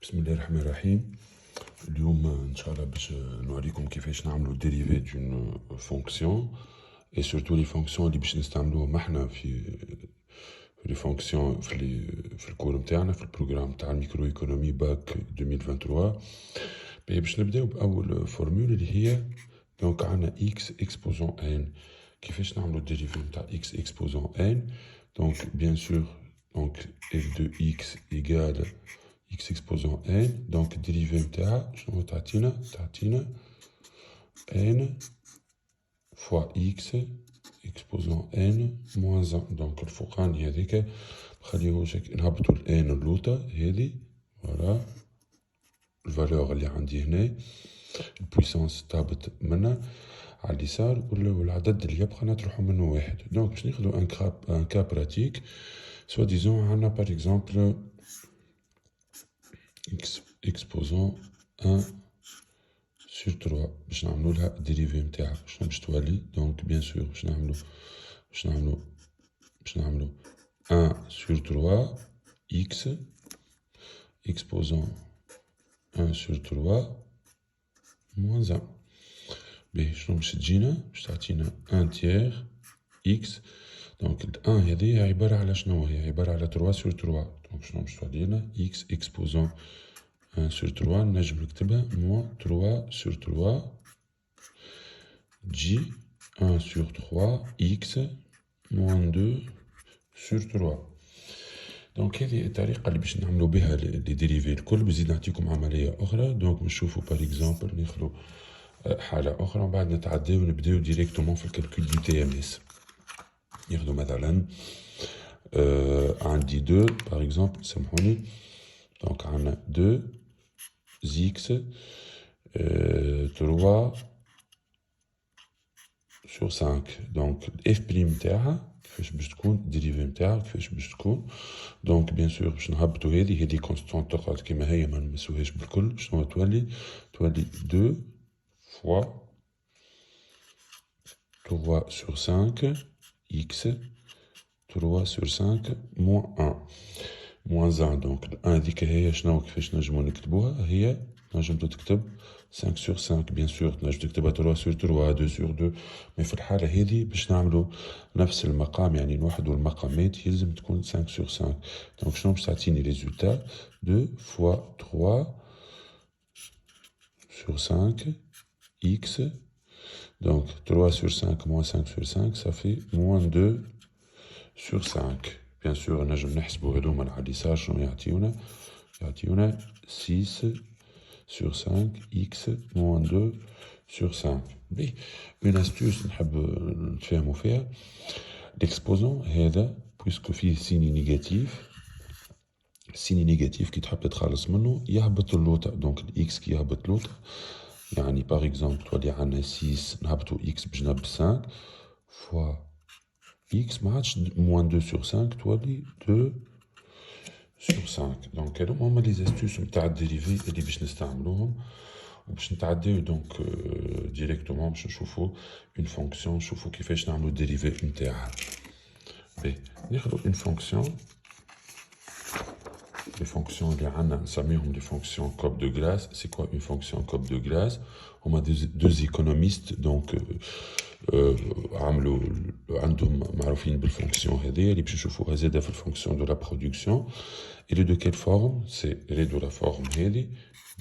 بسم الله الرحمن الرحيم. اليوم ان شاء الله باش نوريكم كيفاش نعملوا ديريفي دون فونكسيون اي سورتو لي فونكسيون اللي باش نستعملوهم احنا في لي فونكسيون في الكور نتاعنا في البروغرام تاع الميكرو ايكونومي باك 2023. باش نبداو باول فورمول اللي هي دونك عندنا اكس اكسبوزون ان. كيفاش نعملوا ديريفي نتاع اكس اكسبوزون ان؟ دونك بيان سور دونك اف دو اكس ايغال x exposant n, donc dérivé نتاعها شنو تعطينا n fois x exposant n moins 1. donc الفوقاني هذيك نخليوه نهبطو ال n اللوطة هذي فوالا الفالور اللي عندي هنا البويسونس تهبط منها على اليسار والعدد اللي يبقى نطرحو منه واحد. دونك باش ناخدو ان كا براتيك سوا ديزون عندنا باغ اكزومبل x exposant 1 sur 3 باش نعملو لها ديريفي نتاعها شنو باش تولي. دونك بيان سور باش نعملو 1 sur 3 x exposant 1 sur 3 moins 1. باهي شنو باش تجينا؟ باش تعطينا 1 تيير x. دونك 1 هذه عبارة على شنو؟ هي عبارة على 3 sur 3. دونك شنو باش تولي لنا؟ x exposant 1 sur 3 نجم نكتبها moins 3 sur 3 j 1 sur 3 x moins 2 sur 3. دونك هذه الطريقة اللي باش نعملو بها لي ديريفي الكل. بزيد نعطيكم عملية أخرى. دونك نشوفو باغ اكزومبل ناخدو حالة أخرى ومن بعد نتعداو ونبداو ديريكتومون في الكالكول دو تي ام اس. ناخدو مثلا عندي 2 باغ اكزومبل سامحوني. دونك عندنا 2 x 3 sur 5. دونك اف بريم تاعها كيفاش باش تكون ديريفي نتاعها كيفاش باش تكون. دونك بيان سور باش نهبطو هذه كونستانت تقعد كيما هي ما نمسوهاش بالكل. شنو تولي 2 fois 3 sur 5 x 3 sur 5 moins 1 moins 1. دونك ال 1 هذيك هي شنو كيفاش نجمو نكتبوها؟ هي نجم تكتب 5 sur 5 بيان سور. تنجم تكتبها 3 sur 3 2 sur 2. مي في الحالة هذه باش نعملو نفس المقام يعني نوحدو المقامات يلزم تكون 5 sur 5. دونك شنو باش تعطيني ريزولتا 2 fois 3 sur 5 x. donc 3 sur 5 moins 5 sur 5 ça fait moins 2 sur 5. bien sûr نجم نحسبو هذوما على اليسار شنو يعطيونا 6 sur 5 x moins 2 sur 5. بي une astuce نحب نتفاهمو فيها. l'exposant هذا بويسكو فيه سيني نيجاتيف. السيني نيجاتيف كي تحب تتخلص منه يهبط اللوطة. دونك الاكس كي يهبط اللوطة يعني باغ اكزومبل تولي عندنا 6 نهبطو اكس بجنب 5 فوا اكس ما عادش موان 2 سور 5 تولي 2 سور 5. دونك هادو هما لي زاستوس نتاع الديريفي اللي باش نستعملوهم وباش نتعداو دونك ديريكتومون باش نشوفو اون فونكسيون نشوفو كيفاش نعملو الديريفي نتاعها. باهي ناخدو اون فونكسيون. Les fonctions اللي عندنا نسميهم les fonctions cope de glace. c'est quoi une fonction cope de glace? هما deux économistes donc عملوا عندهم معروفين بالفونكسيون هذه اللي باش نشوفوها زاده في الفونكسيون دو لا برودكسيون. et de quelle forme? c'est elle de la forme هذه.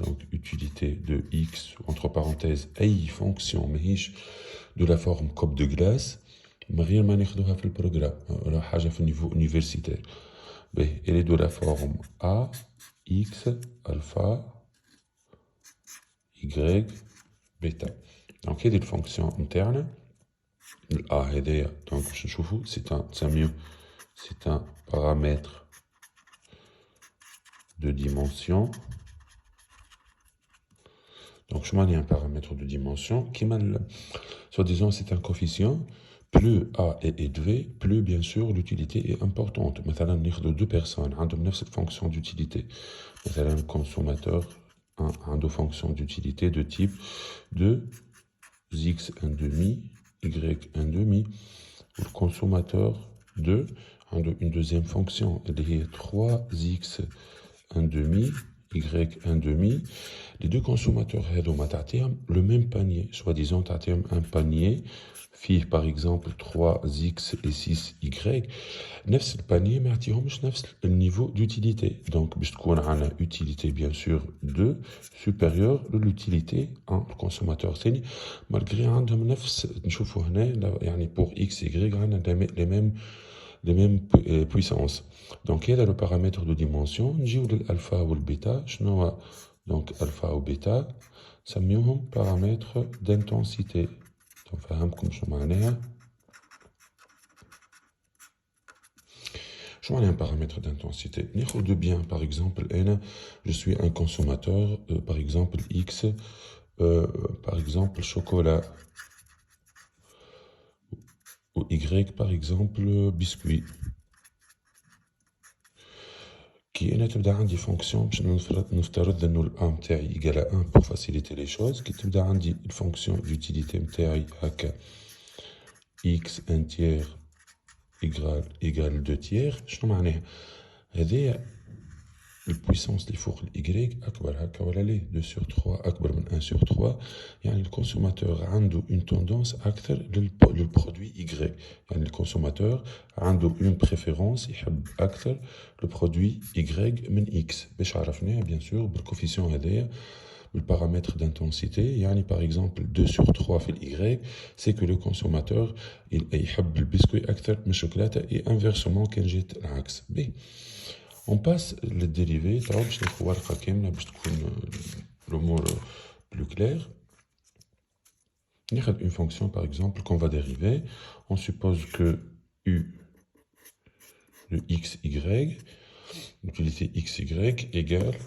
donc utilité de x entre parenthèses اي فونكسيون ماهيش de la forme cope de glace من غير ما ناخدوها في البروغرام ولا حاجه في النيفو universitaire. elle est de la forme a x alpha y bêta. donc هذه الفونكسيون نتاعنا ال a هذايا. دونك باش نشوفو c'est un paramètre de dimension. donc شنو معناها un paramètre de dimension كيما soi-disant c'est un coefficient. plus A est élevé, plus bien sûr l'utilité est importante. مثلا ناخدو deux personnes عندهم نفس الفونكسيون d'utilité. مثلا consommateur عنده fonction d'utilité de type 2 x 1 demi y 1 demi. le consommateur 2 عنده une deuxième fonction اللي هي 3x 1 demi y 1,5. Les deux consommateurs le même panier, soi-disant un panier, par exemple 3x et 6y, نفس البانيي ما يعطيهمش نفس النيفو d'utilité. Donc باش تكون عندنا utilité bien sûr 2 supérieure de l'utilité 1 الكونسوماتور الثاني malgré عندهم نفس نشوفوا هنا يعني pour x y عندنا les mêmes puissances. Donc هذا le paramètre de dimension. نجيو للالفا والبيتا شنو هو donc alpha ou bêta نسميوهم paramètres d'intensité. نفهمكم شنو معناها. Je vois un paramètre d'intensité. De bien, par exemple, N, je suis un consommateur, par exemple X, par exemple chocolat, ou Y, par exemple biscuit. Qui est une fonction, نفترض أنه الأ تاعي égale à 1 pour faciliter les choses, qui تبدا عندي الفونكسيون d'utilité نتاعي هكا x 1 tiers égale 2 tiers. شنو معناها؟ هذايا البويسونس اللي فوق الإيكغيك أكبر هكا ولا ليه 2 sur 3 أكبر من 1 sur 3. يعني الكونسوماتور عنده اون توندونس أكثر للبرودوي إيكغيك. يعني الكونسوماتور عنده اون بريفيرونس يحب أكثر البرودوي إيكغيك من إكس. باش عرفناها بيان سور بالكوفيسيون هذايا بالبارامتر d'intensité. يعني par exemple 2 sur 3 في الإيكغيك c'est que le consommateur يحب البسكوي أكثر من الشوكولاتة et inversement كان جات العكس. بي On passe le dérivé, باش ناخذ ورقة كاملة باش تكون l'humour plus clair. ناخذ une fonction par exemple qu'on va dériver. On suppose que u de xy, l'utilité xy égale égale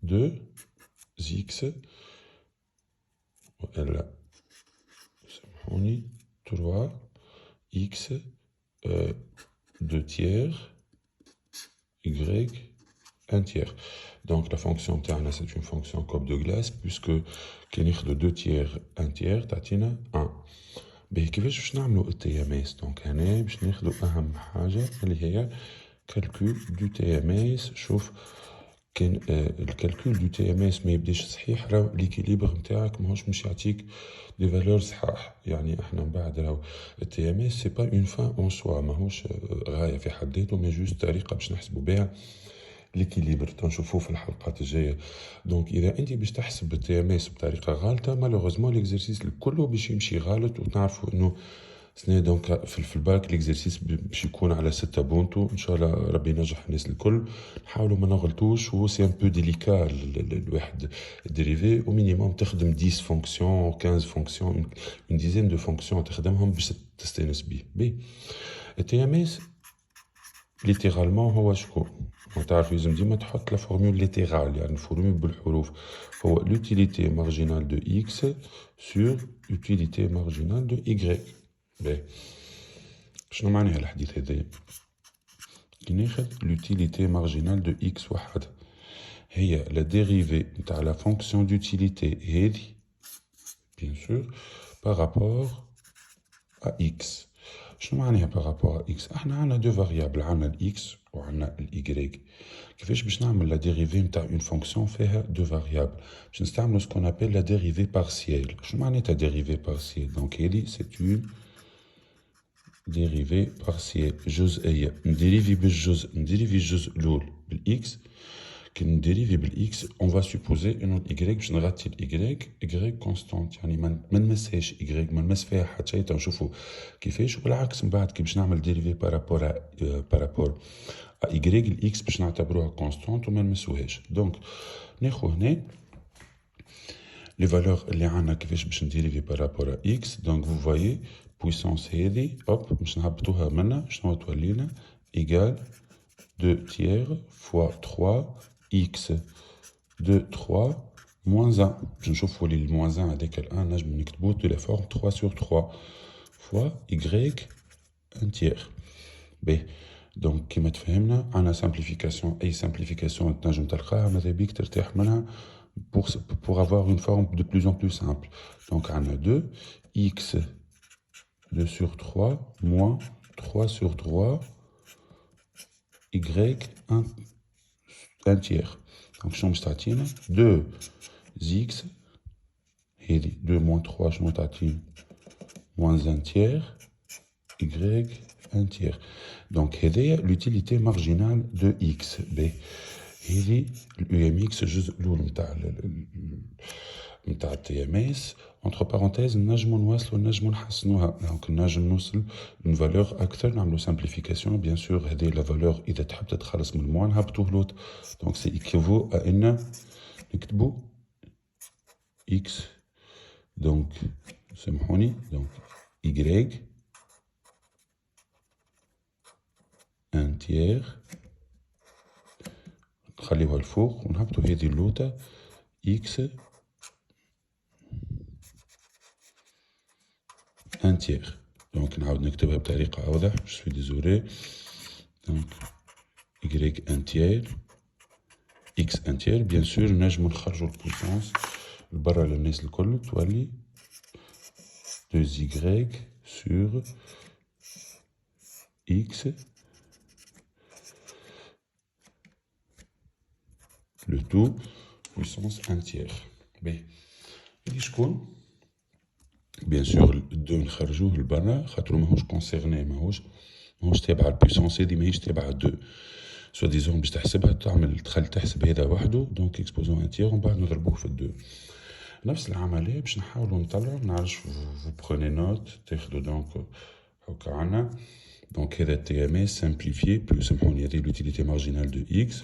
2x voilà, 3x 2 tiers, y 1 tiers. Donc la fonction تاعنا c'est une fonction cope de glace puisque كي ناخذ 2 tiers 1 tiers تعطينا 1. باهي كيفاش باش نعملوا التياميس؟ دونك هنا باش ناخذوا اهم حاجه اللي هي كالكول دو تياميس. شوف كان الكالكول دو تياميس ما يبداش صحيح راهو ليكيليبر نتاعك ماهوش باش يعطيك دي فالور صحاح. يعني احنا من بعد راهو التياميس سي با اون فان اون سوا ماهوش غايه في حد ذاته مي جوست طريقه باش نحسبوا بها ليكيليبر تنشوفوه في الحلقات الجايه. دونك اذا انت باش تحسب التياميس بطريقه غالطه مالوغوزمون ليكزرسيس كله باش يمشي غلط. وتعرفوا انه سنة دونك في الباك ليكزرسيس باش يكون على 6 بونتو ان شاء الله ربي ينجح الناس الكل. نحاولوا ما نغلطوش و سي ان بو ديليكا الواحد ديريفي او مينيموم تخدم 10 فونكسيون 15 فونكسيون اون ديزين دو فونكسيون تخدمهم باش تستانس بيه. بي التياميس ليترالمون هو شكون؟ تعرف لازم ديما تحط لا فورمول ليترال يعني الفورمول بالحروف. هو l'utilité marginale de x sur utilité marginale de y. باهي شنو معناها الحديث هذايا؟ كي ناخذ l'utilité marginale de x وحدها هي لا ديريفي نتاع لا فونكسيون d'utilité هذي بيان سور بارابور à x. شنو معناها بارابور à x؟ احنا عندنا دو فاريابل عندنا الاكس وعندنا الاي. كيفاش باش نعمل لا ديريفي نتاع اون فونكسيون فيها دو فاريابل؟ باش نستعملوا سكون ابل لا ديريفي بارسيال. شنو معناتها ديريفي بارسيال؟ دونك هذه سي اون ديريفي بارسيال جزئيه. نديريفي بالجزء نديريفي الجزء الاول بالاكس. كي نديريفي بالاكس اون فا سوبوزي انه الاي باش نغطي الاي كونستانت يعني ما نمسهاش اي ما نمس فيها حتى شيء. تنشوفوا كيفاش. والعكس من بعد كي باش نعمل ديريفي بارابور اي الاكس باش نعتبروها كونستانت وما نمسوهاش. دونك ناخذ هنا لي فالور اللي عندنا كيفاش باش نديريفي بارابور اكس. دونك فو فوايي بويسونس هذه اوب باش نهبطوها منا شنو تولي لنا ايغال 2 tiers fois 3 x 2 3 moins 1. باش نشوفوا لي الموان 1 هذاك الان نجم نكتبوه دو لا فورم 3 sur 3 fois y 1 tiers. باهي دونك كيما تفهمنا عندنا سامبليفيكاسيون. اي سامبليفيكاسيون تنجم تلقاها ماذا بيك ترتاح منها pour avoir une forme de plus en plus simple. Donc عندنا 2 x 2 sur 3 moins 3 sur 3 y un tiers. Donc شنو باش تعطينا 2x هذه 2 moins 3 شنو تعطينا moins un tiers y un tiers. Donc هذايا l'utilité marginale de x. ب هذه الUMX الجزء الأول نتاع الTMS. entre parenthèses نجمو نواصلو نجمو نحسنوها. دونك نجم نوصل une valeur أكثر نعملو simplification. bien sûr هذه la valeur إذا تحب تتخلص من الموان نهبطوه لوط. donc c'est équivaut à ان نكتبو x. donc سامحوني donc y un tiers نخليوها الفوق ونهبطو هذه اللوطة x un tiers. donc نعاود نكتبها بطريقة أوضح. je suis désolé. donc y un tiers x un tiers. bien sûr نجمو نخرجو البويسونس لبرا للناس الكل تولي 2y sur x le tout puissance 1 tiers. باهي هادي شكون بيان سور الدو نخرجوه لبرا خاطرو ماهوش كونسيرني ماهوش تابع البويسونس هادي ماهيش تابعة دو سوا ديزون باش تحسبها تخلي تحسب هذا وحده. دونك اكسبوزون ان تيير ومن بعد نضربوه في الدو. نفس العملية باش نحاولو نطلعو منعرفش فو بخوني نوت تاخدو. دونك هاكا عنا دونك هذا تي ام اس سامبليفيي بلو سامحوني هذه لوتيليتي مارجينال دو اكس.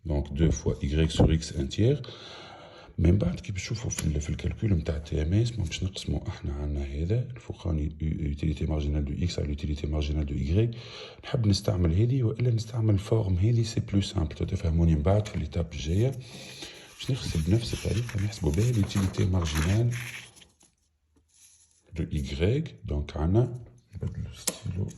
دونك 2 fois y sur x un tiers. من بعد كي بتشوفوا في الكالكول نتاع تي ام اس باش نقسموا احنا عندنا هذا الفوقاني يوتيليتي مارجينال دو اكس على يوتيليتي مارجينال دو اي. نحب نستعمل هذه والا نستعمل فورم هذه سي بلو سامبل. تفهموني من بعد في ليتاب الجايه باش نحسب بنفس الطريقه نحسبوا بها اليوتيليتي مارجينال دو اي. دونك عندنا نبدلو ستيلو.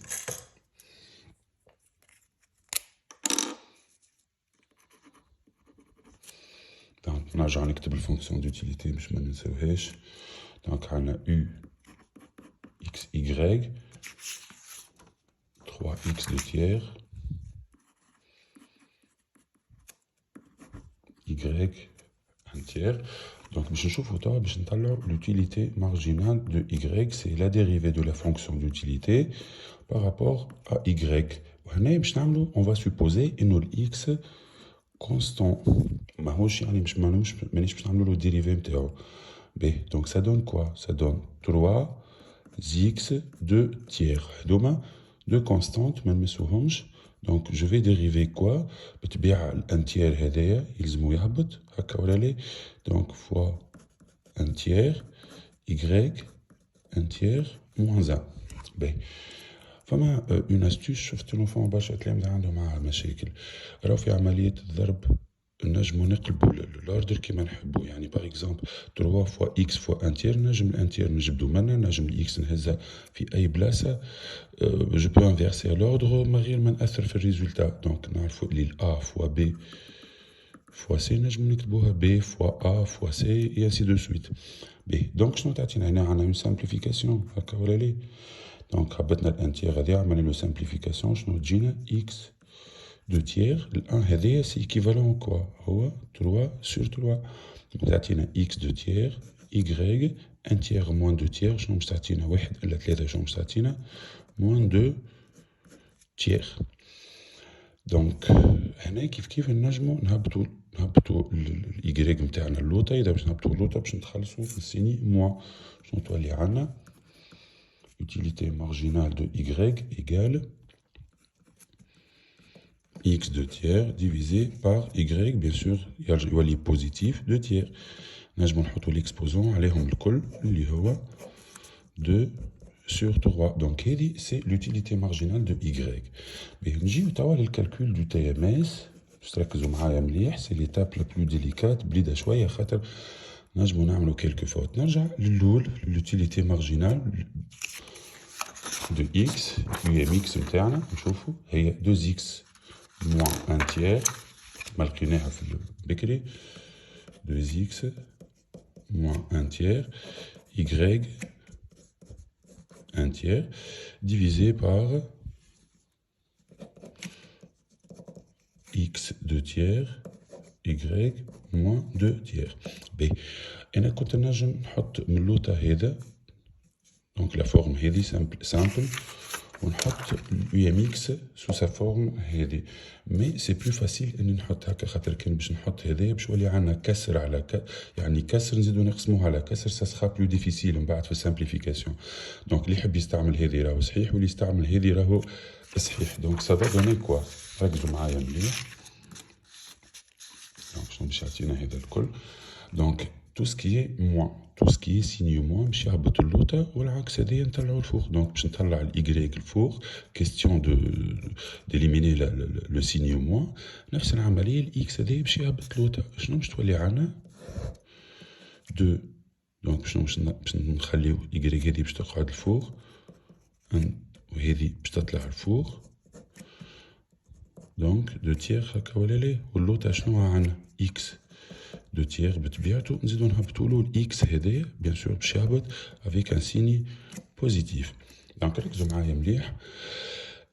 دونك نرجع نكتب الفونكسيون دوتيليتي باش ما ننساوهاش. دونك عندنا u x y 3x de tiers y un tiers. donc باش نشوفو توا باش نطلعو l'utilité marginale de y. c'est la dérivée de la fonction d'utilité par rapport à y. وهنا باش نعملو on va supposer انو x constant ماهوش يعني مانيش باش نعملو له ديريفي نتاعو. باهي دونك ça donne quoi ça donne 3x de tiers. هادوما دو كونستانت ما نمسوهمش. دونك جو في ديريفي كوا بتبيع الان تيير هذايا يلزمو يهبط هكا ولا لي. دونك فوا ان تيير y ان تيير موان ان. باهي فما اون استوس شفت لونفون برشا تلامذة عندهم معاها مشاكل. راهو في عملية الضرب نجمو نقلبو لوردر كيما نحبو. يعني باغ اكزومبل 3 فوا اكس فوا ان تير نجم الان تير نجبدو منها نجم الاكس نهزها في اي بلاصة. جو بو انفيرسي لوردر من غير ما نأثر في الريزولتا. دونك نعرفو لي ا فوا بي فوا سي نجمو نكتبوها بي فوا ا فوا سي اي انسي دو سويت. باهي دونك شنو تعطينا هنا عندنا اون سامبليفيكاسيون هكا ولا لي. دونك هبطنا الان تير هذايا عملنا له سامبليفيكاسيون شنو تجينا اكس دو تيير. الان هذايا سي ايكيفالون كوا هو 3 sur 3. تعطينا اكس دو تيير y ان تيير موان دو تيير شنو باش تعطينا 1 إلا 3 شنو باش تعطينا موان دو تيير. دونك هنا كيف نجمو نهبطو الاي نتاعنا اللوطه. اذا باش نهبطو اللوطه باش نتخلصو نسيني موان شنو تولي عندنا utilité marginale de y égale x de tiers divisé par y. bien sûr يولي positif de tiers. نجمو نحطو l'exposant عليهم الكل اللي هو 2 sur 3. donc هذه c'est l'utilité marginale de y. نجيو توا للكالكول du TMS باش تركزو معايا مليح. c'est l'étape la plus délicate بليدة شوية خاطر نجمو نعملو quelques fautes. نرجع للأول l'utilité marginale de x UMX نتاعنا نشوفو هي 2x moins 1 tiers ملقيناها في البكري 2x moins 1 tiers y 1 tiers divisé par x 2 tiers y moins 2 tiers. B. أنا كنت نجم نحط من اللوطة هذا دونك لا فورم هذه سامبل ونحط اليو اكس سو سا فورم هذه مي سي بلو فاسيل اني نحط هكا خاطر كان باش نحط هذايا باش يولي عندنا كسر على يعني كسر نزيدو نقسموه على كسر سا سخا بلو ديفيسيل من بعد في السامبليفيكاسيون دونك اللي يحب يستعمل هذه راهو صحيح واللي يستعمل هذه راهو صحيح دونك سا فا دوني كوا ركزوا معايا مليح دونك شنو باش يعطينا هذا الكل دونك tout ce qui est moins tout ce qui est signe moins باش يهبط اللوطة والعكس هذايا نطلعو الفوق دونك باش نطلع الإيكغيك الفوق كيستيون ديليميني لو سيني moins نفس العملية الإكس هذايا باش يهبط اللوطة شنو باش تولي عنا 2 دونك شنو باش نخليو إيكغيك هذه باش تقعد الفوق وهذه باش تطلع الفوق دونك 2 تيغ هكا ولا لا واللوطة شنو عنا إكس 2 tiers بطبيعته نزيدو نهبطولو الإكس هذايا بيان سور باش يهبط افيك ان سيني بوزيتيف دونك ركزو معايا مليح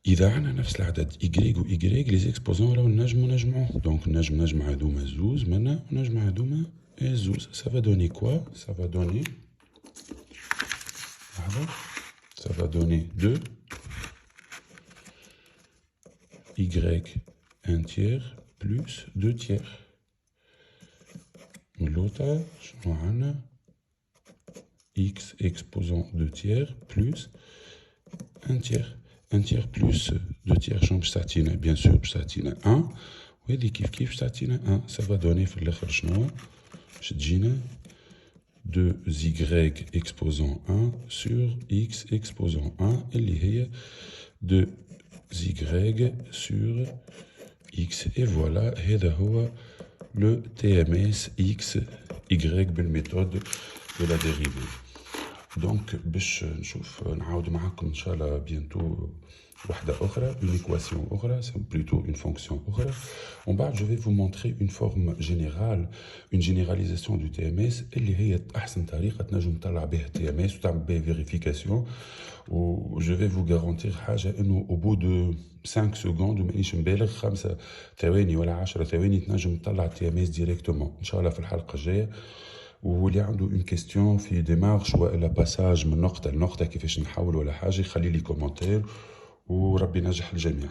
إذا عندنا نفس العدد إيكغيك و إيكغيك لي زيكسبوزون راهو نجمو نجمعوه دونك نجمع هاذوما زوز منا ونجمع هاذوما زوز سافا دوني كوا سافا دوني لحظة سافا دوني 2 إيكغيك ان تيغ بلوس 2 تيغ l'autre, شنو x exposant 2 tiers plus 1 tiers. 1 tiers plus 2 tiers شنو باش تعطينا bien sûr باش تعطينا 1 وهذه كيف باش تعطينا 1 ça va donner في الاخر شنو باش تجينا 2y exposant 1 sur x exposant 1 اللي هي 2y sur x et voilà هذا هو le TMS X Y بالميثود de la dérivée. Donc باش نشوف نعاود معاكم ان شاء الله بيانتو وحدة أخرى une équation أخرى c'est plutôt une fonction أخرى ومن بعد je vais vous montrer une forme générale une généralisation du TMS اللي هي أحسن طريقة تنجم تطلع بها TMS وتعمل بها vérification و je vais vous garantir حاجة إنه au bout de 5 secondes ومانيش مبالغ 5 ثواني ولا 10 ثواني تنجم تطلع TMS ديريكتومون إن شاء الله في الحلقة الجاية واللي عنده اون كيستيون في ديمارش والا باساج من نقطة لنقطة كيفاش نحول ولا حاجة يخلي لي كومنتير وربي نجح الجميع.